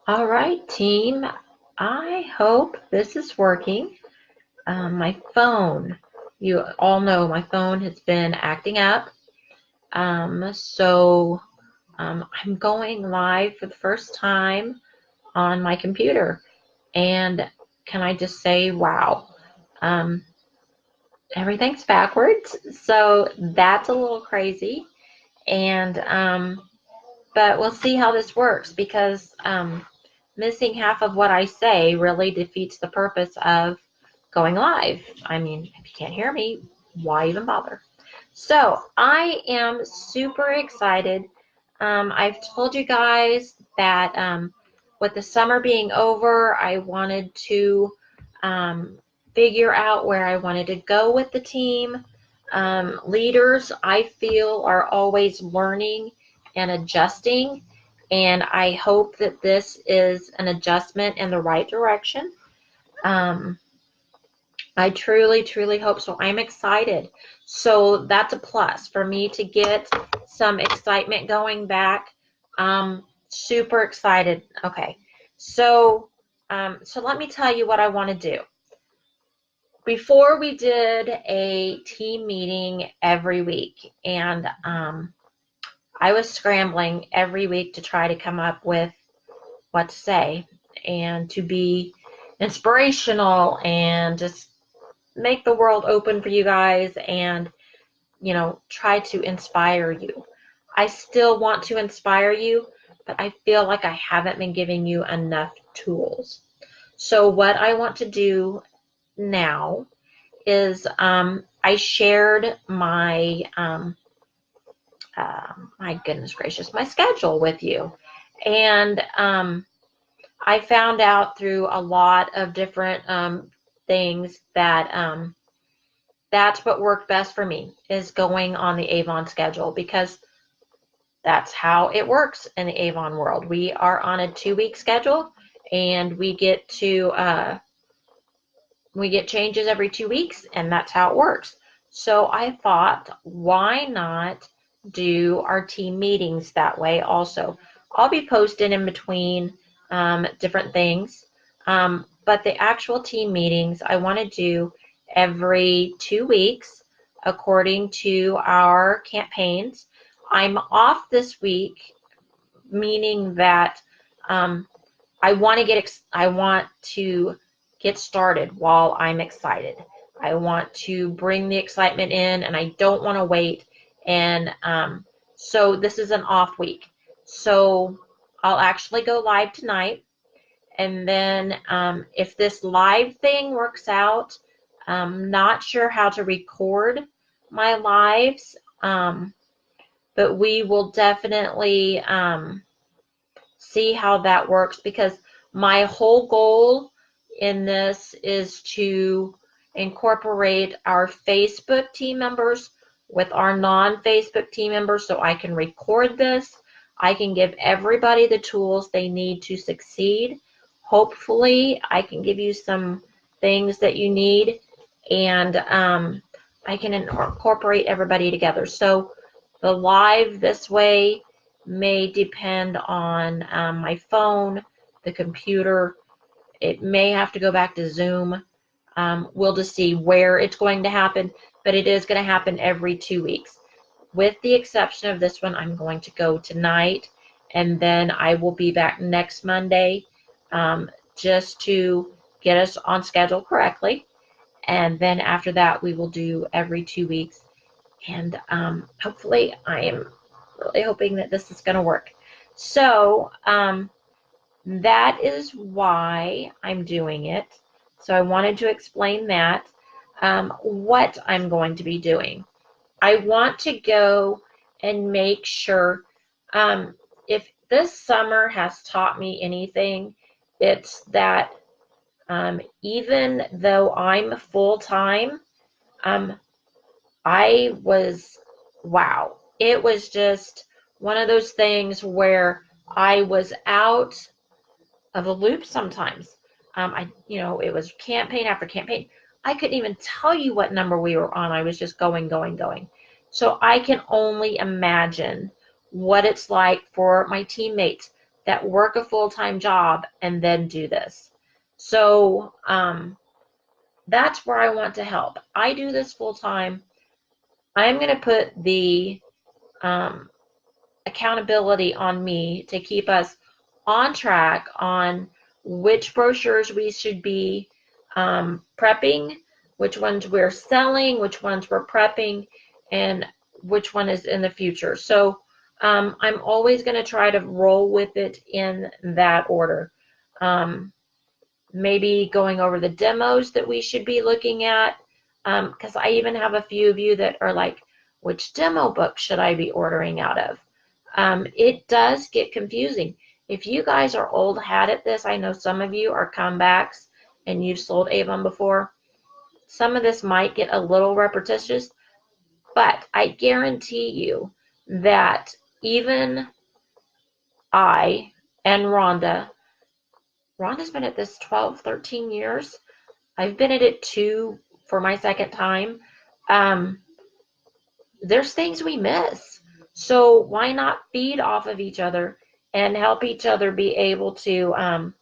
All right, team. I hope this is working. My phone, you all know my phone has been acting up. I'm going live for the first time on my computer. And can I just say, wow, um, everything's backwards. So that's a little crazy. And but we'll see how this works because missing half of what I say really defeats the purpose of going live. I mean, if you can't hear me, why even bother? So I am super excited. I've told you guys that with the summer being over, I wanted to figure out where I wanted to go with the team. Leaders, I feel, are always learning and adjusting, and I hope that this is an adjustment in the right direction. Um, I truly, truly hope so. I'm excited. So that's a plus for me to get some excitement going back. Super excited. Okay. So, so let me tell you what I want to do. Before we did a team meeting every week, and I was scrambling every week to try to come up with what to say and to be inspirational and just make the world open for you guys and, try to inspire you. I still want to inspire you, but I feel like I haven't been giving you enough tools. So what I want to do now is I shared my goodness gracious, my schedule with you. And I found out through a lot of different things that that's what worked best for me, is going on the Avon schedule, because that's how it works in the Avon world. We are on a 2-week schedule, and we get changes every 2 weeks, and that's how it works. So I thought, why not do our team meetings that way also? I'll be posting in between different things, but the actual team meetings I want to do every 2 weeks according to our campaigns. I'm off this week, meaning that I want to get started while I'm excited. I want to bring the excitement in, and I don't want to wait. And so this is an off week. So I'll actually go live tonight. And then if this live thing works out, I'm not sure how to record my lives, but we will definitely see how that works, because my whole goal in this is to incorporate our Facebook team members with our non-Facebook team members, so I can record this. I can give everybody the tools they need to succeed. Hopefully, I can give you some things that you need, and I can incorporate everybody together. So the live this way may depend on my phone, the computer. It may have to go back to Zoom. We'll just see where it's going to happen, but it is going to happen every 2 weeks. With the exception of this one, I'm going to go tonight, and then I will be back next Monday just to get us on schedule correctly. And then after that, we will do every 2 weeks. And hopefully, I am really hoping that this is going to work. So that is why I'm doing it. So I wanted to explain that, what I'm going to be doing. I want to go and make sure, if this summer has taught me anything, it's that even though I'm full-time, I was, wow, it was just one of those things where I was out of the loop sometimes. It was campaign after campaign. I couldn't even tell you what number we were on. I was just going, going, going. So I can only imagine what it's like for my teammates that work a full-time job and then do this. So that's where I want to help. I do this full-time. I'm going to put the accountability on me to keep us on track on which brochures we should be prepping, which ones we're selling, which ones we're prepping, and which one is in the future. So I'm always going to try to roll with it in that order. Maybe going over the demos that we should be looking at, because I even have a few of you that are like, which demo book should I be ordering out of? It does get confusing. If you guys are old hat at this, I know some of you are comebacks and you've sold Avon before. Some of this might get a little repetitious, but I guarantee you that even I and Rhonda's been at this 12, 13 years. I've been at it 2 for my second time. There's things we miss. So why not feed off of each other and help each other be able to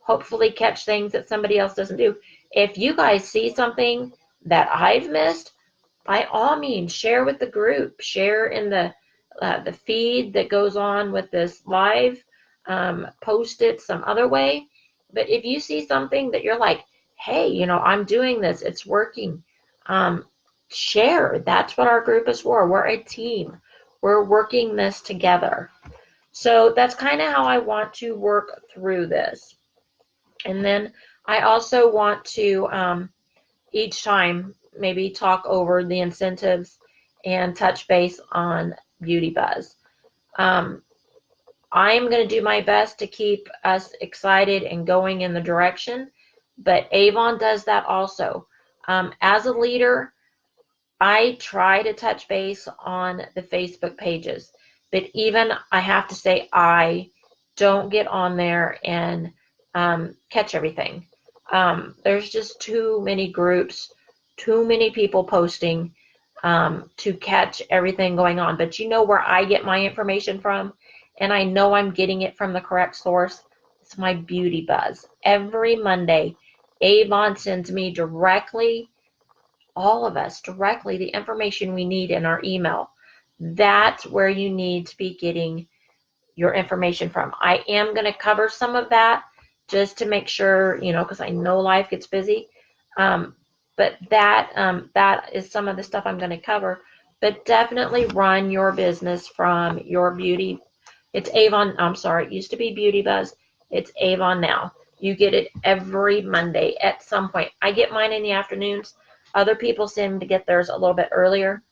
hopefully catch things that somebody else doesn't do. If you guys see something that I've missed, by all means, share with the group. Share in the feed that goes on with this live. Post it some other way. But if you see something that you're like, hey, I'm doing this, it's working, share. That's what our group is for. We're a team. We're working this together. So that's kind of how I want to work through this. And then I also want to each time maybe talk over the incentives and touch base on Beauty Buzz. I'm going to do my best to keep us excited and going in the direction, but Avon does that also. As a leader, I try to touch base on the Facebook pages, but even I have to say I don't get on there and catch everything. There's just too many groups, too many people posting to catch everything going on. But you know where I get my information from, and I know I'm getting it from the correct source. It's my Beauty Buzz. Every Monday, Avon sends me directly, all of us directly, the information we need in our email. That's where you need to be getting your information from. I am going to cover some of that just to make sure, because I know life gets busy. But that is some of the stuff I'm going to cover. But definitely run your business from your beauty. It's Avon. I'm sorry. It used to be Beauty Buzz. It's Avon now. You get it every Monday at some point. I get mine in the afternoons. Other people seem to get theirs a little bit earlier.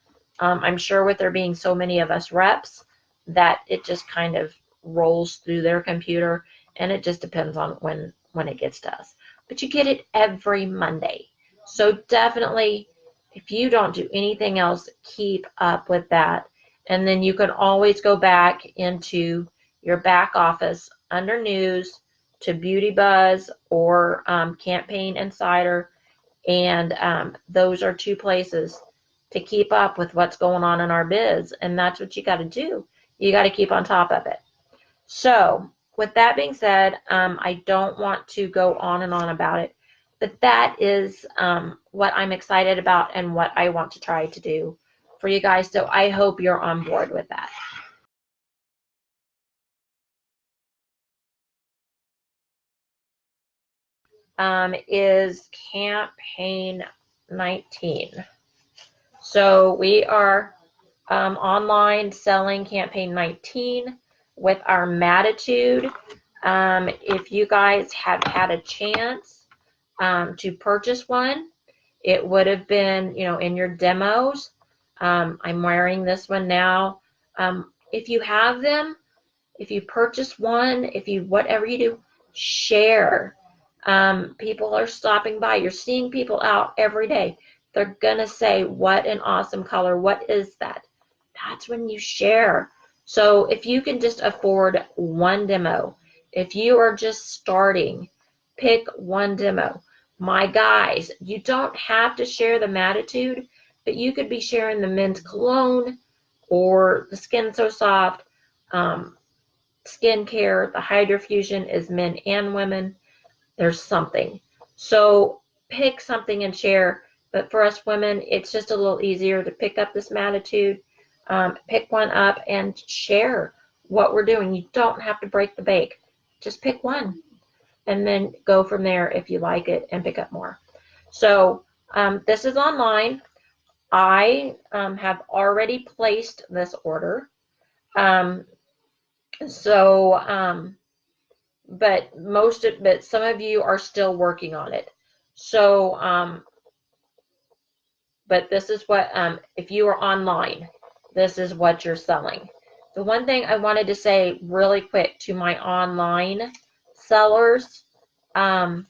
I'm sure with there being so many of us reps that it just kind of rolls through their computer, and it just depends on when it gets to us. But you get it every Monday. So definitely, if you don't do anything else, keep up with that. And then you can always go back into your back office under news to Beauty Buzz or Campaign Insider. And those are 2 places to keep up with what's going on in our biz. And that's what you got to do. You got to keep on top of it. So with that being said, I don't want to go on and on about it, but that is what I'm excited about and what I want to try to do for you guys. So I hope you're on board with that. Is campaign 19. So we are online selling campaign 19 with our Matitude. If you guys have had a chance to purchase one, it would have been, in your demos. I'm wearing this one now. If you have them, if you purchase one, whatever you do, share. People are stopping by. You're seeing people out every day. They're going to say, what an awesome color. What is that? That's when you share. So if you can just afford one demo, if you are just starting, pick one demo. My guys, you don't have to share the Matitude, but you could be sharing the men's cologne or the Skin So Soft. skincare. The Hydrofusion is men and women. There's something. So pick something and share. But for us women, it's just a little easier to pick up this Mattitude, pick one up and share what we're doing. You don't have to break the bank. Just pick one and then go from there if you like it and pick up more. So this is online. I have already placed this order. But some of you are still working on it. So, but this is what, if you are online, this is what you're selling. The one thing I wanted to say really quick to my online sellers, don't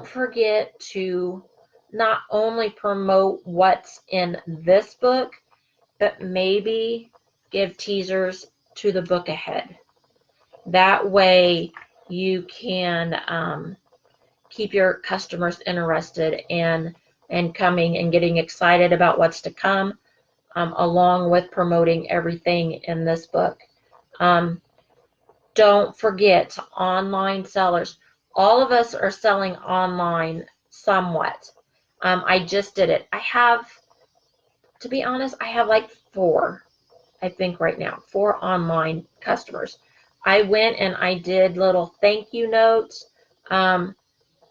forget to not only promote what's in this book, but maybe give teasers to the book ahead. That way you can keep your customers interested and coming and getting excited about what's to come, along with promoting everything in this book. Don't forget, online sellers. All of us are selling online somewhat. I just did it. To be honest, I have like 4, I think right now, 4 online customers. I went and I did little thank you notes.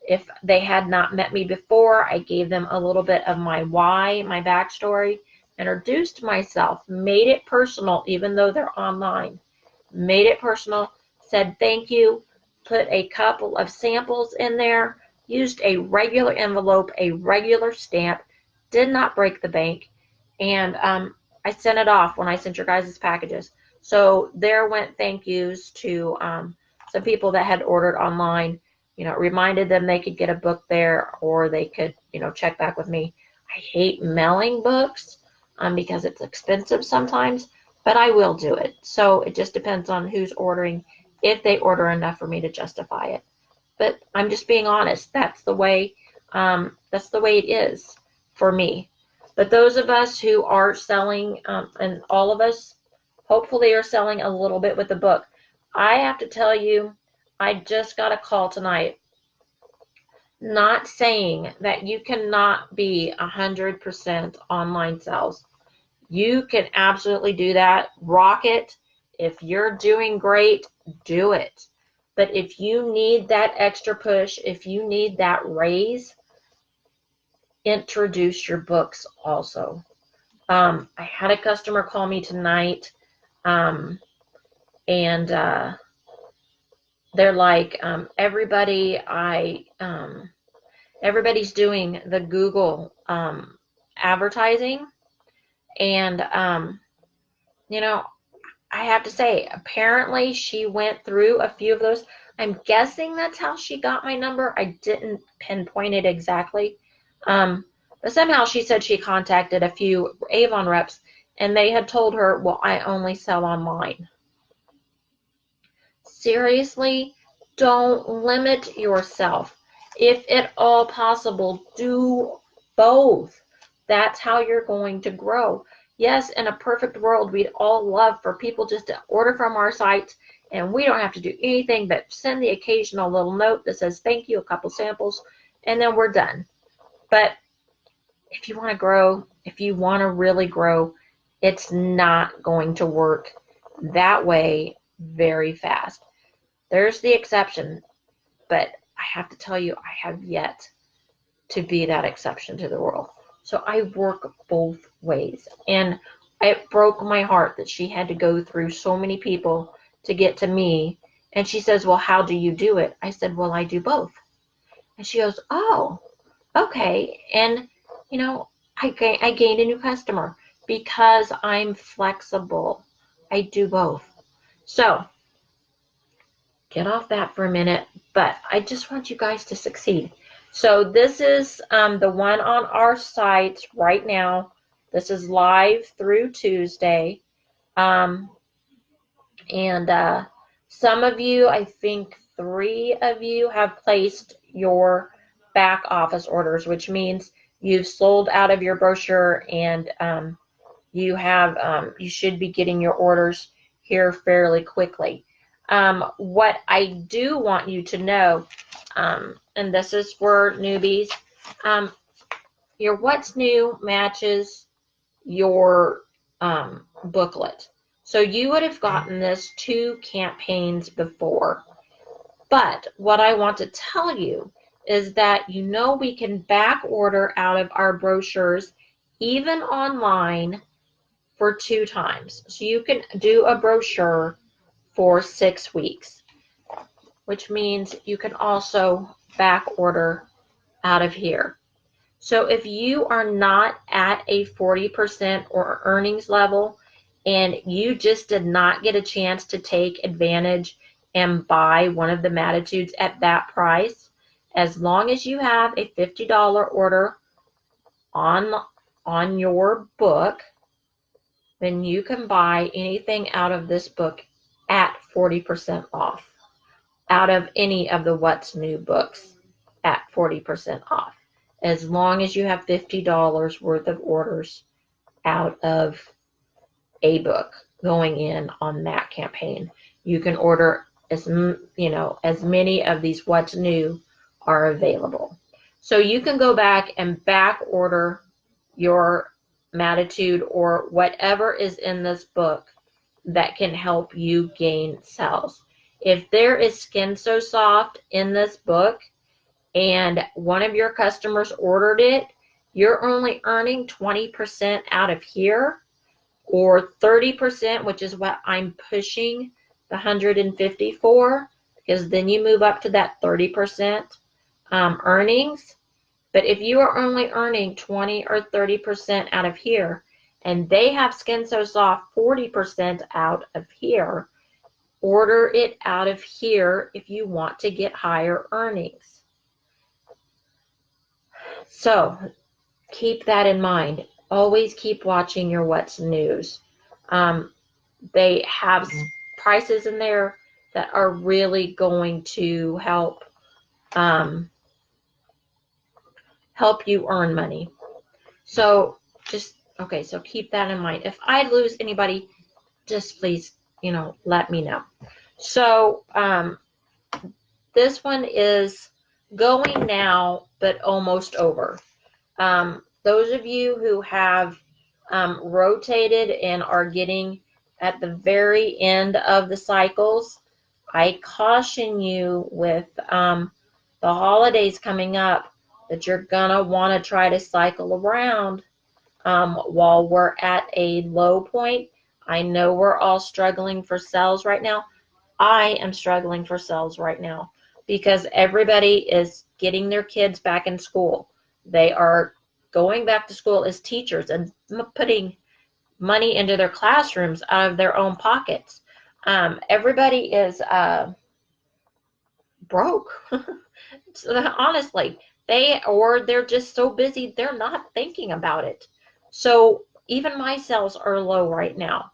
If they had not met me before, I gave them a little bit of my why, my backstory, introduced myself, made it personal, even though they're online. Made it personal, said thank you, put a couple of samples in there, used a regular envelope, a regular stamp, did not break the bank, and I sent it off when I sent your guys' packages. So there went thank yous to some people that had ordered online. Reminded them they could get a book there, or they could, check back with me. I hate mailing books because it's expensive sometimes, but I will do it. So it just depends on who's ordering, if they order enough for me to justify it. But I'm just being honest. That's the way it is for me. But those of us who are selling, and all of us hopefully are selling a little bit with the book. I have to tell you, I just got a call tonight, not saying that you cannot be 100% online sales. You can absolutely do that. Rock it. If you're doing great, do it. But if you need that extra push, if you need that raise, introduce your books also. I had a customer call me tonight, and they're like, everybody's doing the Google advertising, and I have to say, apparently she went through a few of those. I'm guessing that's how she got my number. I didn't pinpoint it exactly, but somehow she said she contacted a few Avon reps, and they had told her, well, I only sell online. Seriously, don't limit yourself. If at all possible, do both. That's how you're going to grow. Yes, in a perfect world, we'd all love for people just to order from our site, and we don't have to do anything but send the occasional little note that says thank you, a couple samples, and then we're done. But if you want to grow, if you want to really grow, it's not going to work that way very fast. There's the exception, but I have to tell you, I have yet to be that exception to the rule. So I work both ways. And it broke my heart that she had to go through so many people to get to me. And she says, well, how do you do it? I said, well, I do both. And she goes, oh, okay. And, I gained a new customer because I'm flexible. I do both. So get off that for a minute, but I just want you guys to succeed. So this is the one on our site right now. This is live through Tuesday. And some of you, I think 3 of you, have placed your back office orders, which means you've sold out of your brochure, and you should be getting your orders here fairly quickly. What I do want you to know, and this is for newbies, your What's New matches your booklet. So you would have gotten this 2 campaigns before. But what I want to tell you is that we can back order out of our brochures even online for 2 times. So you can do a brochure for 6 weeks, which means you can also back order out of here. So if you are not at a 40% or earnings level and you just did not get a chance to take advantage and buy one of the Mattitudes at that price, as long as you have a $50 order on your book, then you can buy anything out of this book at 40% off, out of any of the What's New books at 40% off, as long as you have $50 worth of orders out of a book going in on that campaign. You can order as many of these What's New are available. So you can go back and back order your Mattitude or whatever is in this book that can help you gain sales. If there is Skin So Soft in this book and one of your customers ordered it, you're only earning 20% out of here, or 30%, which is what I'm pushing the 150 for, because then you move up to that 30% earnings. But if you are only earning 20 or 30% out of here, and they have Skin So Soft 40% out of here, order it out of here if you want to get higher earnings. So keep that in mind. Always keep watching your What's News. They have prices in there that are really going to help you earn money. So so keep that in mind. If I lose anybody, just please, let me know. So this one is going now, but almost over. Those of you who have rotated and are getting at the very end of the cycles, I caution you with the holidays coming up that you're gonna want to try to cycle around while we're at a low point. I know we're all struggling for sales right now. I am struggling for sales right now because everybody is getting their kids back in school. They are going back to school as teachers and putting money into their classrooms out of their own pockets. Everybody is broke. Honestly, they're just so busy they're not thinking about it. So even my sales are low right now,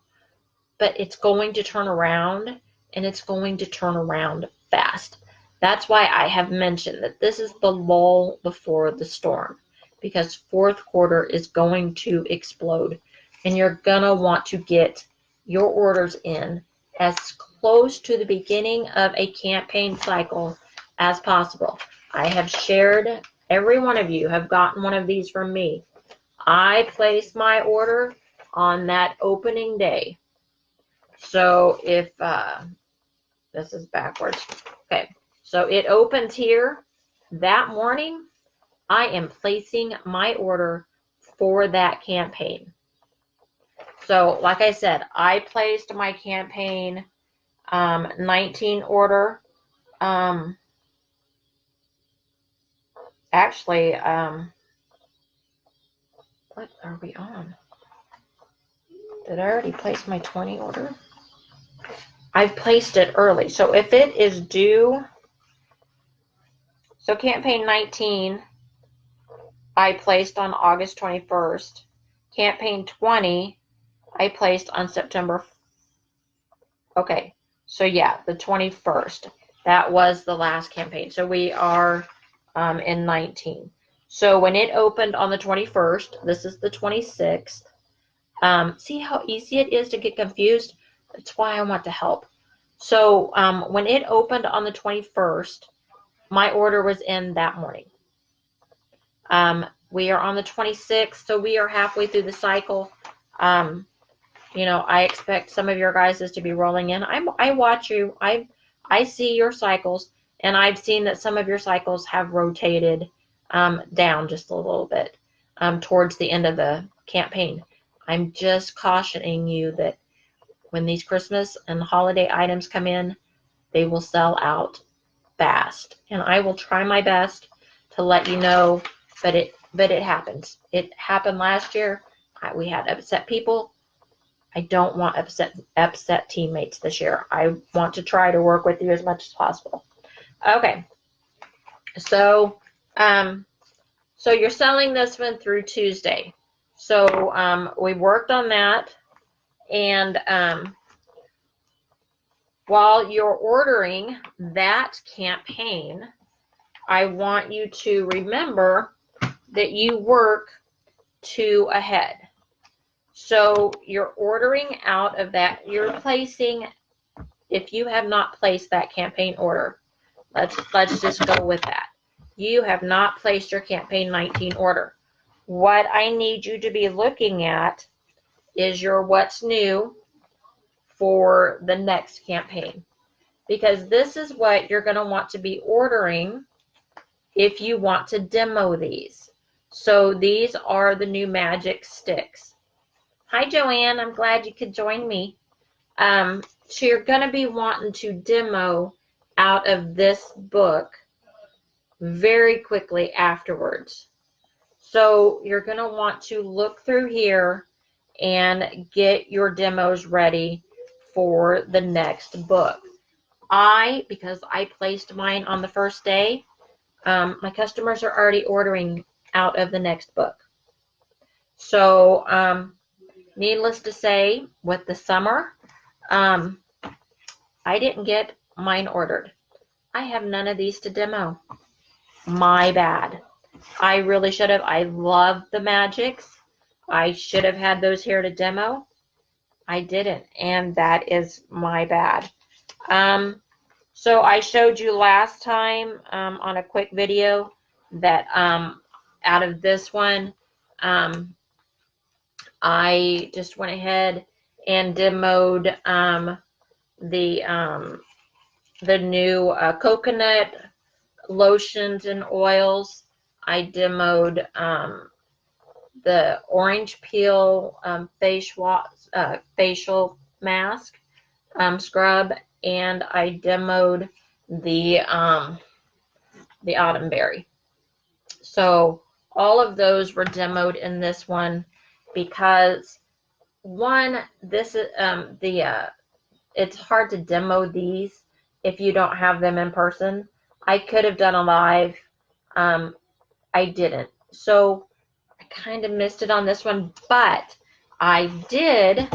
but it's going to turn around, and it's going to turn around fast. That's why I have mentioned that this is the lull before the storm, because fourth quarter is going to explode, and you're gonna want to get your orders in as close to the beginning of a campaign cycle as possible. I have shared, every one of you have gotten one of these from me. I place my order on that opening day. So if this is backwards, okay, so it opens here that morning, I am placing my order for that campaign. So like I said, I placed my campaign 19 order. Actually, what are we on? Did I already place my 20 order? I've placed it early. So if it is due, so campaign 19, I placed on August 21st. Campaign 20, I placed on September. Okay, so yeah, the 21st. That was the last campaign. So we are in 19. So when it opened on the 21st, this is the 26th. See how easy it is to get confused? That's why I want to help. So when it opened on the 21st, my order was in that morning. We are on the 26th, so we are halfway through the cycle. You know, I expect some of your guys to be rolling in. I watch you. I see your cycles, and I've seen that some of your cycles have rotated down just a little bit towards the end of the campaign. I'm just cautioning you that when these Christmas and holiday items come in, they will sell out fast. And I will try my best to let you know, but it happens. It happened last year. We had upset people. I don't want upset teammates this year. I want to try to work with you as much as possible. Okay. So so you're selling this one through Tuesday. So we worked on that, and while you're ordering that campaign, I want you to remember that you work 2 ahead. So you're ordering out of that. You're placing, if you have not placed that campaign order, let's just go with that. You have not placed your campaign 19 order. What I need you to be looking at is your what's new for the next campaign, because this is what you're going to want to be ordering if you want to demo these. So these are the new magic sticks. Hi, Joanne. I'm glad you could join me. So you're going to be wanting to demo out of this book very quickly afterwards. So you're going to want to look through here and get your demos ready for the next book. Because I placed mine on the first day, my customers are already ordering out of the next book. So needless to say, with the summer, I didn't get mine ordered. I have none of these to demo. My bad. I really should have. I love the magics. I should have had those here to demo. I didn't, and that is my bad. So I showed you last time on a quick video that out of this one, I just went ahead and demoed the new coconut lotions and oils. I demoed the orange peel facial mask scrub, and I demoed the autumn berry. So all of those were demoed in this one because one, this is it's hard to demo these if you don't have them in person. I could have done a live. I didn't. So I kind of missed it on this one, but I did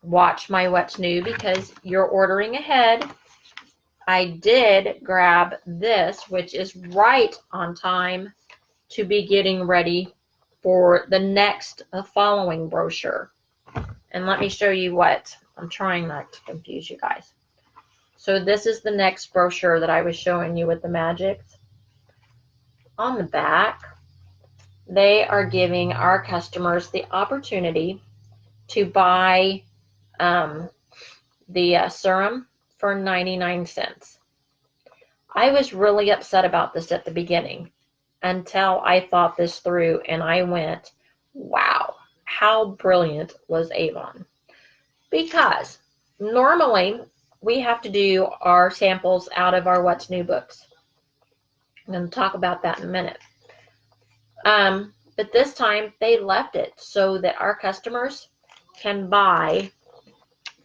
watch my what's new because you're ordering ahead. I did grab this, which is right on time to be getting ready for the next following brochure. And let me show you what. I'm trying not to confuse you guys. So this is the next brochure that I was showing you with the magics. On the back, they are giving our customers the opportunity to buy the serum for 99 cents. I was really upset about this at the beginning until I thought this through and I went, wow, how brilliant was Avon? Because normally we have to do our samples out of our What's New books. I'm going to talk about that in a minute. But this time they left it so that our customers can buy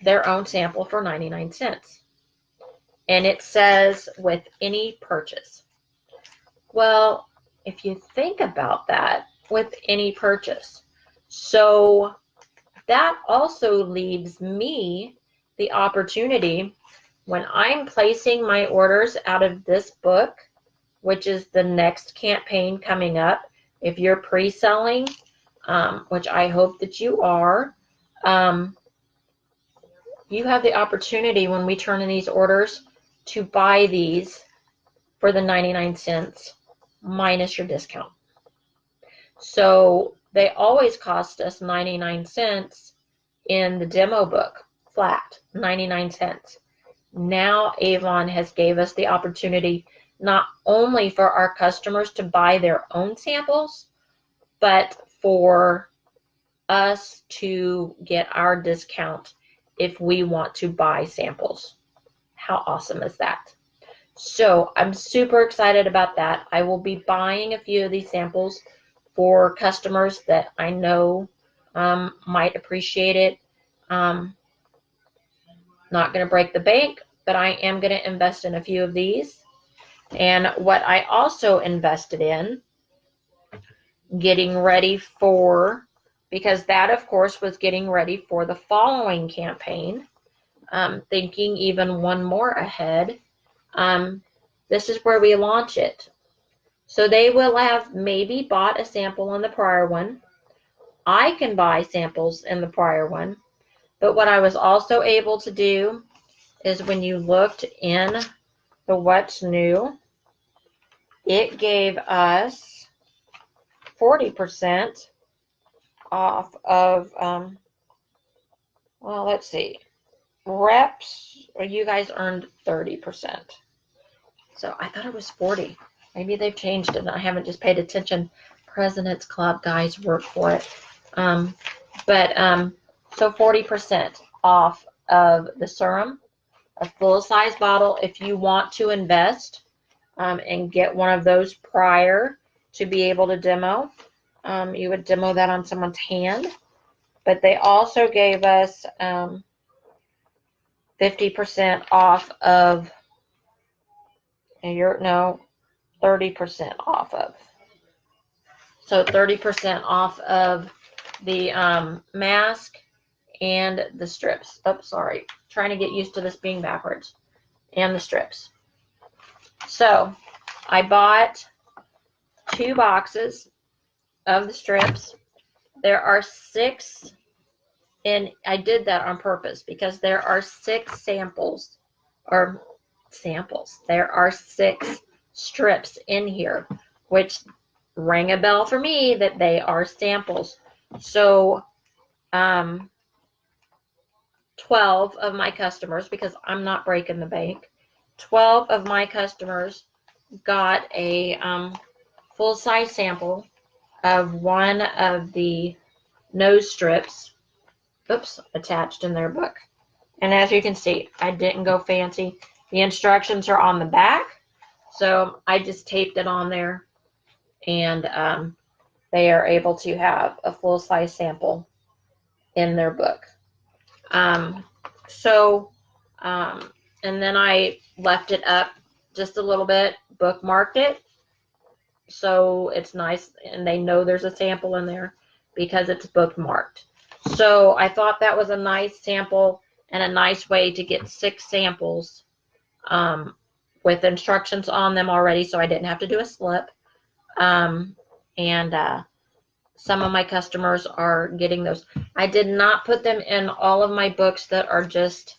their own sample for 99 cents. And it says with any purchase. Well, if you think about that, with any purchase. So that also leaves me the opportunity when I'm placing my orders out of this book, which is the next campaign coming up. If you're pre-selling, which I hope that you are, you have the opportunity when we turn in these orders to buy these for the 99 cents minus your discount. So they always cost us 99 cents in the demo book, flat, 99 cents. Now Avon has gave us the opportunity not only for our customers to buy their own samples, but for us to get our discount if we want to buy samples. How awesome is that? So I'm super excited about that. I will be buying a few of these samples for customers that I know might appreciate it. Not going to break the bank, but I am going to invest in a few of these. And what I also invested in, getting ready for, because that of course was getting ready for the following campaign, thinking even one more ahead, this is where we launch it. So they will have maybe bought a sample in the prior one. I can buy samples in the prior one. But what I was also able to do is when you looked in the What's New, it gave us 40% off of, well, let's see, reps, or you guys earned 30%. So I thought it was 40. Maybe they've changed it and I haven't just paid attention. President's Club guys work for it. So 40% off of the serum, a full-size bottle if you want to invest and get one of those prior to be able to demo. You would demo that on someone's hand. But they also gave us 50% off of, 30% off of. So 30% off of the mask and the strips. Oh, sorry. Trying to get used to this being backwards. And the strips. So I bought 2 boxes of the strips. There are 6, and I did that on purpose because there are 6 samples, or samples. There are 6 strips in here, which rang a bell for me that they are samples. So 12 of my customers, because I'm not breaking the bank, 12 of my customers got a full-size sample of one of the nose strips, attached in their book. And as you can see, I didn't go fancy. The instructions are on the back, so I just taped it on there, and they are able to have a full-size sample in their book. And then I left it up just a little bit, bookmarked it, so it's nice, and they know there's a sample in there because it's bookmarked. So I thought that was a nice sample and a nice way to get 6 samples with instructions on them already, so I didn't have to do a slip. Some of my customers are getting those. I did not put them in all of my books that are just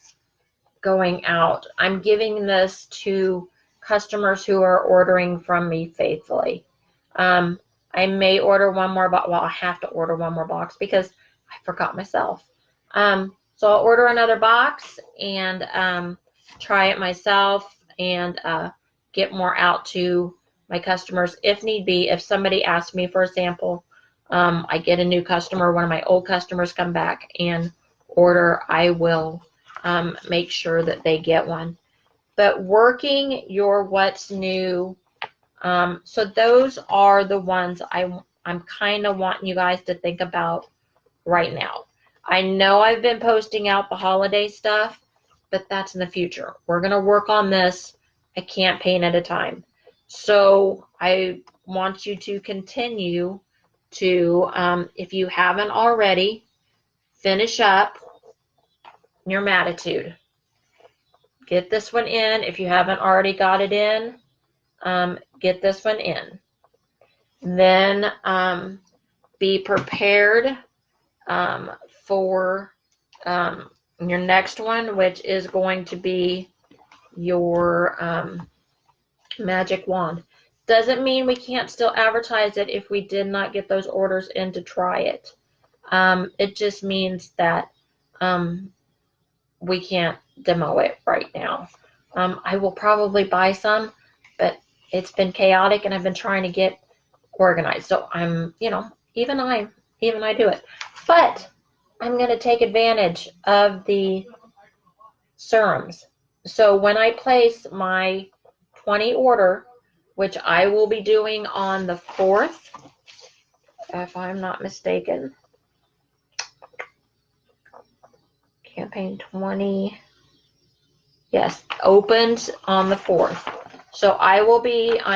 going out. I'm giving this to customers who are ordering from me faithfully. I may order one more box. Well, I have to order one more box because I forgot myself. So I'll order another box and try it myself and get more out to my customers if need be. If somebody asks me for a sample, I get a new customer, one of my old customers come back and order, I will make sure that they get one. But working your What's New, so those are the ones I'm kind of wanting you guys to think about right now. I know I've been posting out the holiday stuff, but that's in the future. We're going to work on this a campaign at a time. So I want you to continue to, if you haven't already, finish up your Matitude. Get this one in. If you haven't already got it in, get this one in. Then be prepared for your next one, which is going to be your magic wand. Doesn't mean we can't still advertise it if we did not get those orders in to try it. It just means that we can't demo it right now. I will probably buy some, but it's been chaotic and I've been trying to get organized. So I'm, even I do it. But I'm going to take advantage of the serums. So when I place my 20 order, which I will be doing on the 4th, if I'm not mistaken, campaign 20, yes, opens on the 4th. So I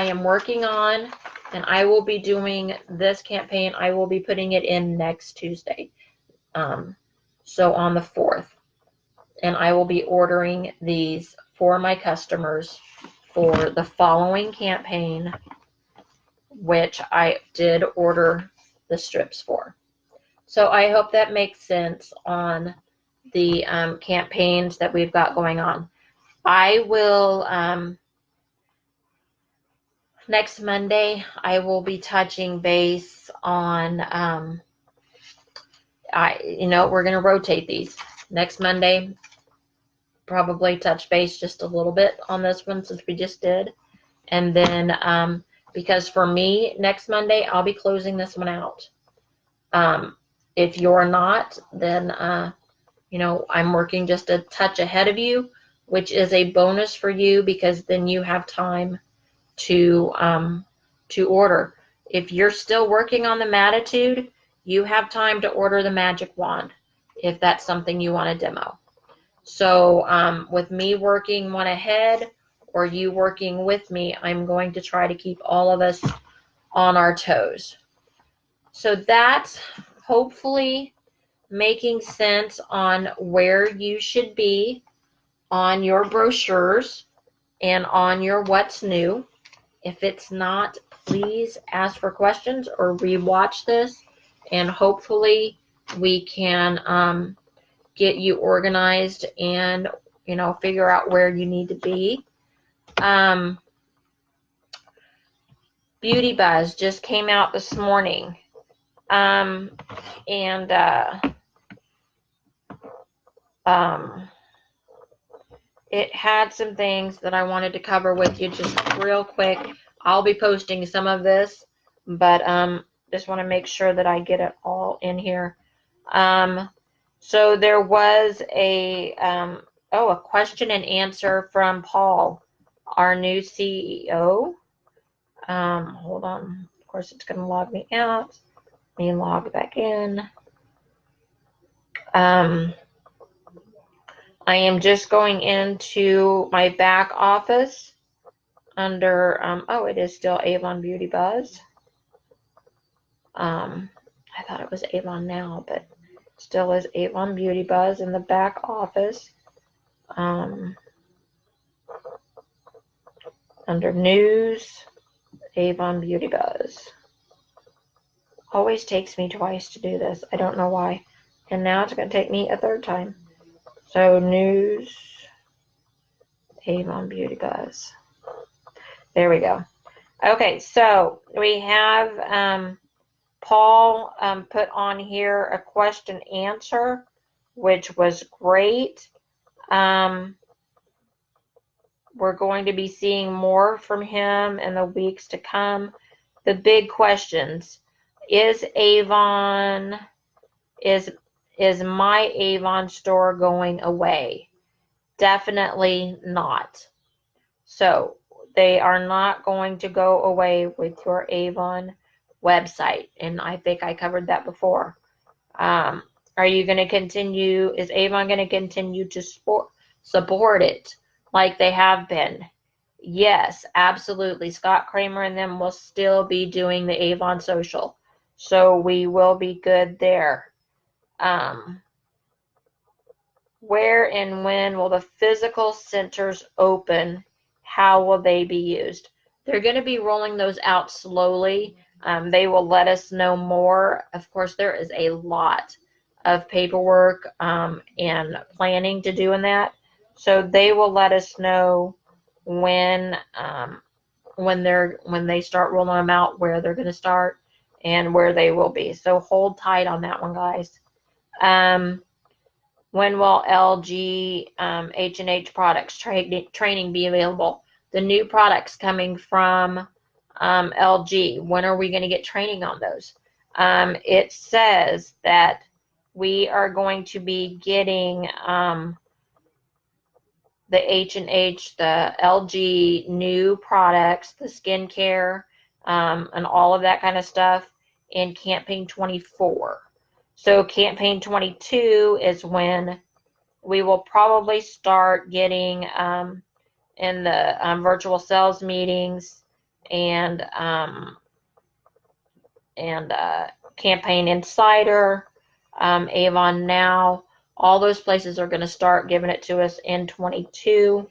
am working on, and I will be doing this campaign. I will be putting it in next Tuesday. So on the 4th. And I will be ordering these for my customers for the following campaign, which I did order the strips for. So I hope that makes sense on the campaigns that we've got going on. I will, next Monday, I will be touching base on, we're going to rotate these. Next Monday, probably touch base just a little bit on this one since we just did. And then, because for me, next Monday, I'll be closing this one out. If you're not, then, I'm working just a touch ahead of you, which is a bonus for you because then you have time to order. If you're still working on the Matitude, you have time to order the magic wand if that's something you want to demo. So with me working one ahead or you working with me, I'm going to try to keep all of us on our toes. So that's hopefully making sense on where you should be on your brochures and on your what's new. If it's not, please ask for questions or rewatch this, and hopefully we can get you organized and figure out where you need to be. Beauty Buzz just came out this morning, and it had some things that I wanted to cover with you just real quick. I'll be posting some of this, but just want to make sure that I get it all in here. So there was a question and answer from Paul, our new CEO. Hold on. Of course, it's going to log me out. Let me log back in. I am just going into my back office under, it is still Avon Beauty Buzz. I thought it was Avon Now, but it still is Avon Beauty Buzz in the back office. Under News, Avon Beauty Buzz. Always takes me twice to do this. I don't know why. And now it's going to take me a third time. So News, Avon Beauty Buzz. There we go. Okay, so we have Paul put on here a question answer, which was great. We're going to be seeing more from him in the weeks to come. The big questions: is my Avon store going away? Definitely not. So they are not going to go away with your Avon website, and I think I covered that before. Are you going to continue? Is Avon going to continue to support it like they have been? Yes, absolutely. Scott Kramer and them will still be doing the Avon social, so we will be good there. Where and when will the physical centers open? How will they be used? They're going to be rolling those out slowly. They will let us know more. Of course, there is a lot of paperwork and planning to doing that. So they will let us know when when they start rolling them out, where they're going to start and where they will be. So hold tight on that one, guys. When will LG H&H products training be available? The new products coming from LG, when are we going to get training on those? It says that we are going to be getting the H&H, the LG new products, the skincare, and all of that kind of stuff in campaign 24. So campaign 22 is when we will probably start getting in the virtual sales meetings and Campaign Insider, Avon Now. All those places are going to start giving it to us in 22.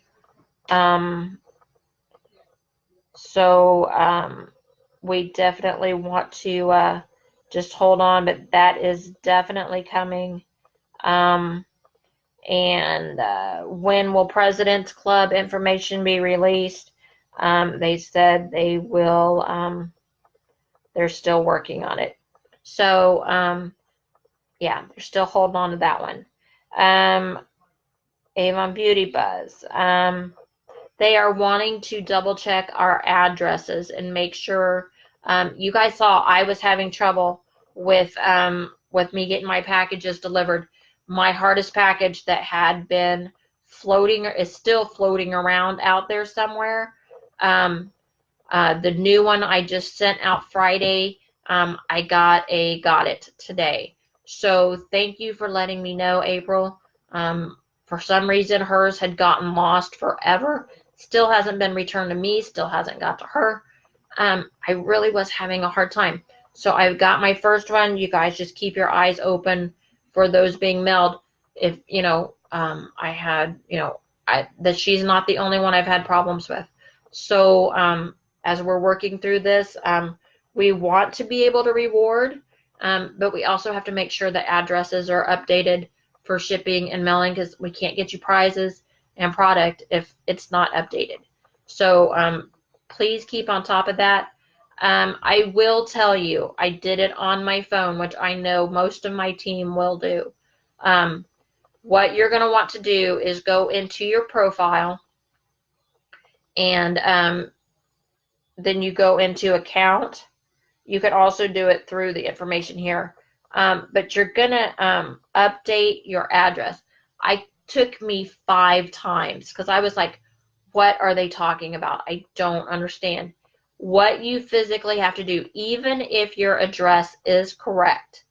We definitely want to just hold on, but that is definitely coming. When will President's Club information be released? They said they will, they're still working on it. So, yeah, they're still holding on to that one. Avon Beauty Buzz. They are wanting to double check our addresses and make sure. You guys saw I was having trouble with me getting my packages delivered. My hardest package that had been floating is still floating around out there somewhere. The new one I just sent out Friday. I got it today. So thank you for letting me know, April. For some reason, hers had gotten lost forever. Still hasn't been returned to me. Still hasn't got to her. I really was having a hard time. So I've got my first one. You guys just keep your eyes open for those being mailed. If, I had, that she's not the only one I've had problems with. So as we're working through this, we want to be able to reward, but we also have to make sure that addresses are updated for shipping and mailing, because we can't get you prizes and product if it's not updated. So please keep on top of that. I will tell you, I did it on my phone, which I know most of my team will do. What you're going to want to do is go into your profile, and then you go into account. You can also do it through the information here. But you're going to update your address. It took me 5 times because I was like, what are they talking about? I don't understand. What you physically have to do, even if your address is correct,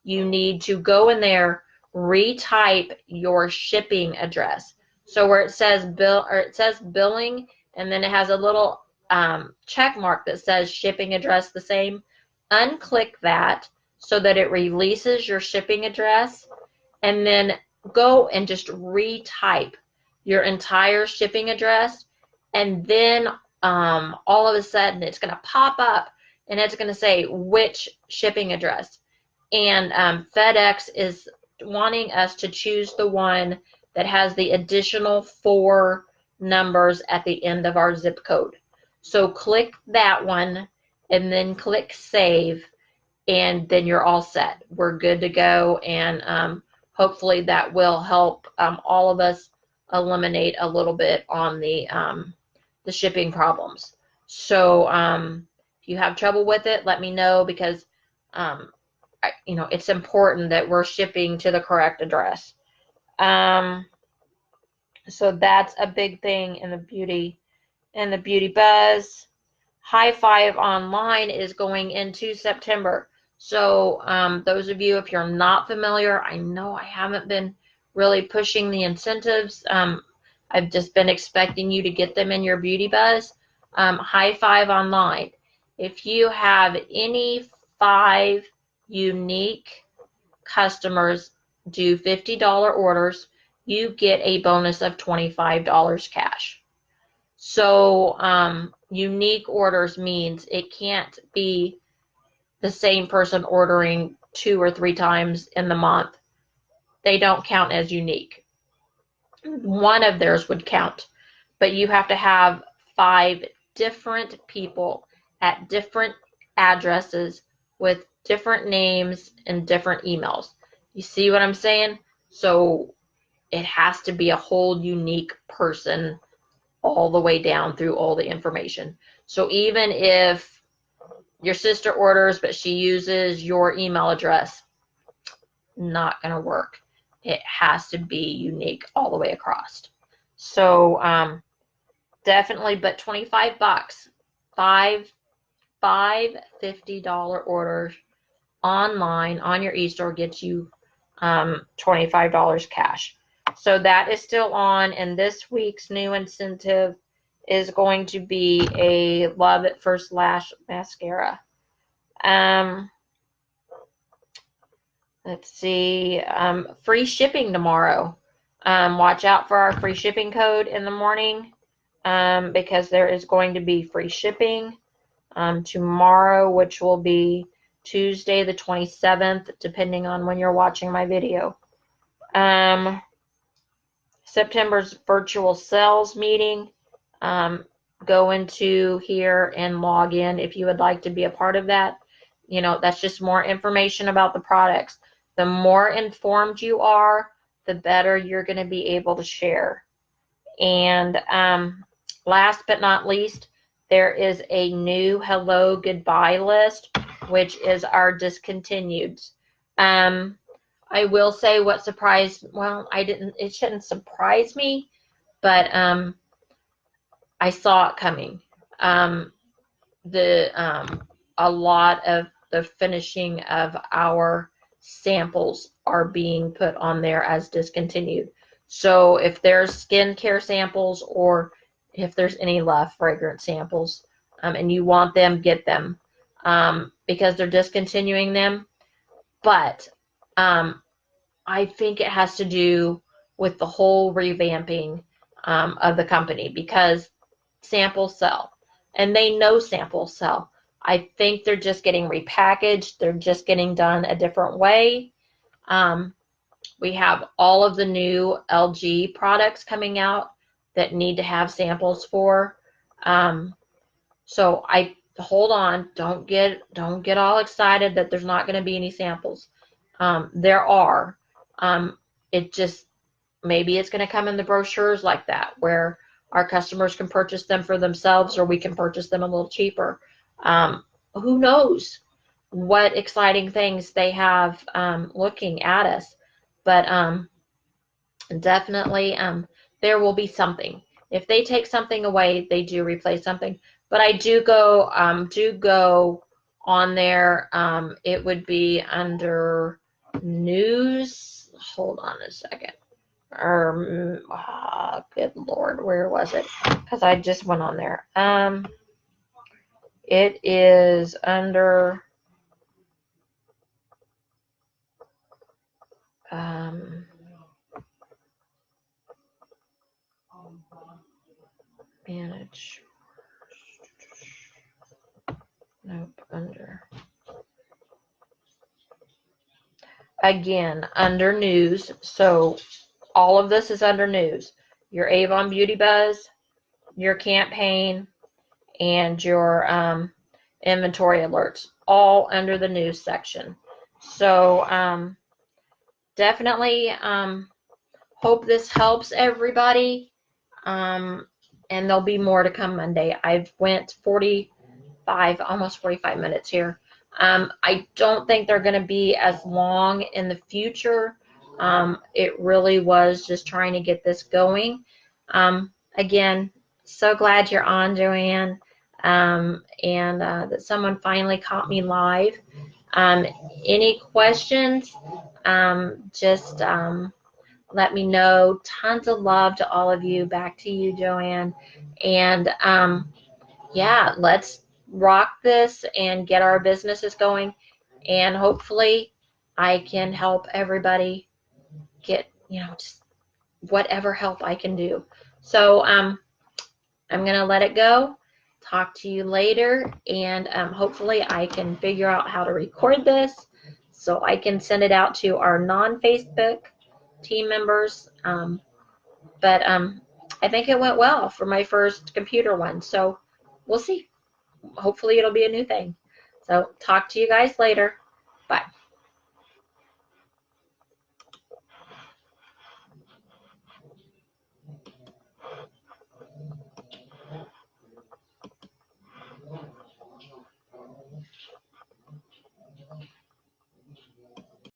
you need to go in there, retype your shipping address. So where it says billing, and then it has a little check mark that says shipping address the same, unclick that so that it releases your shipping address, and then go and just retype your entire shipping address, and then all of a sudden it's going to pop up and it's going to say which shipping address. And FedEx is wanting us to choose the one that has the additional 4 numbers at the end of our zip code. So click that one and then click save, and then you're all set. We're good to go, and hopefully that will help all of us eliminate a little bit on the shipping problems. So if you have trouble with it, let me know, because it's important that we're shipping to the correct address. So that's a big thing in the beauty buzz. High Five Online is going into September. So those of you, if you're not familiar, I know I haven't been really pushing the incentives. I've just been expecting you to get them in your beauty buzz. High Five Online. If you have any 5 unique customers do $50 orders, you get a bonus of $25 cash. So unique orders means it can't be the same person ordering 2 or 3 times in the month. they don't count as unique. One of theirs would count, but you have to have 5 different people at different addresses with different names and different emails. You see what I'm saying? So it has to be a whole unique person all the way down through all the information. So even if your sister orders, but she uses your email address, not going to work. It has to be unique all the way across. So definitely, but 25 bucks, five $50 orders online on your eStore gets you $25 cash. So that is still on, and this week's new incentive is going to be a Love at First Lash mascara. Let's see, free shipping tomorrow. Watch out for our free shipping code in the morning because there is going to be free shipping tomorrow, which will be Tuesday the 27th, depending on when you're watching my video. September's virtual sales meeting. Go into here and log in if you would like to be a part of that. You know, that's just more information about the products. The more informed you are, the better you're going to be able to share. And last but not least, there is a new hello goodbye list, which is our discontinued. I will say what surprised, well, it shouldn't surprise me, but I saw it coming. A lot of the finishing of our samples are being put on there as discontinued. So if there's skincare samples or if there's any left fragrance samples and you want them, get them because they're discontinuing them. But I think it has to do with the whole revamping of the company because samples sell and they know samples sell. I think they're just getting repackaged. They're just getting done a different way. We have all of the new LG products coming out that need to have samples for. So I hold on. Don't get all excited that there's not going to be any samples. There are. It just maybe it's going to come in the brochures like that where our customers can purchase them for themselves or we can purchase them a little cheaper. Who knows what exciting things they have looking at us. But definitely there will be something. If they take something away, they do replace something. But I do go on there. It would be under news. Hold on a second. Good Lord, where was it? Because I just went on there. It is under manage. Nope, under. Again, under news. So all of this is under news. Your Avon Beauty Buzz, your campaign, and your inventory alerts, all under the news section. So definitely hope this helps everybody. And there'll be more to come Monday. I've went almost 45 minutes here. I don't think they're going to be as long in the future. It really was just trying to get this going. Again, so glad you're on, Joanne, and that someone finally caught me live. Any questions, just let me know. Tons of love to all of you. Back to you, Joanne. And yeah, let's rock this and get our businesses going. And hopefully I can help everybody get, just whatever help I can do. So I'm going to let it go. Talk to you later. And hopefully I can figure out how to record this so I can send it out to our non-Facebook team members. But I think it went well for my first computer one. So we'll see. Hopefully it'll be a new thing. So talk to you guys later. Bye.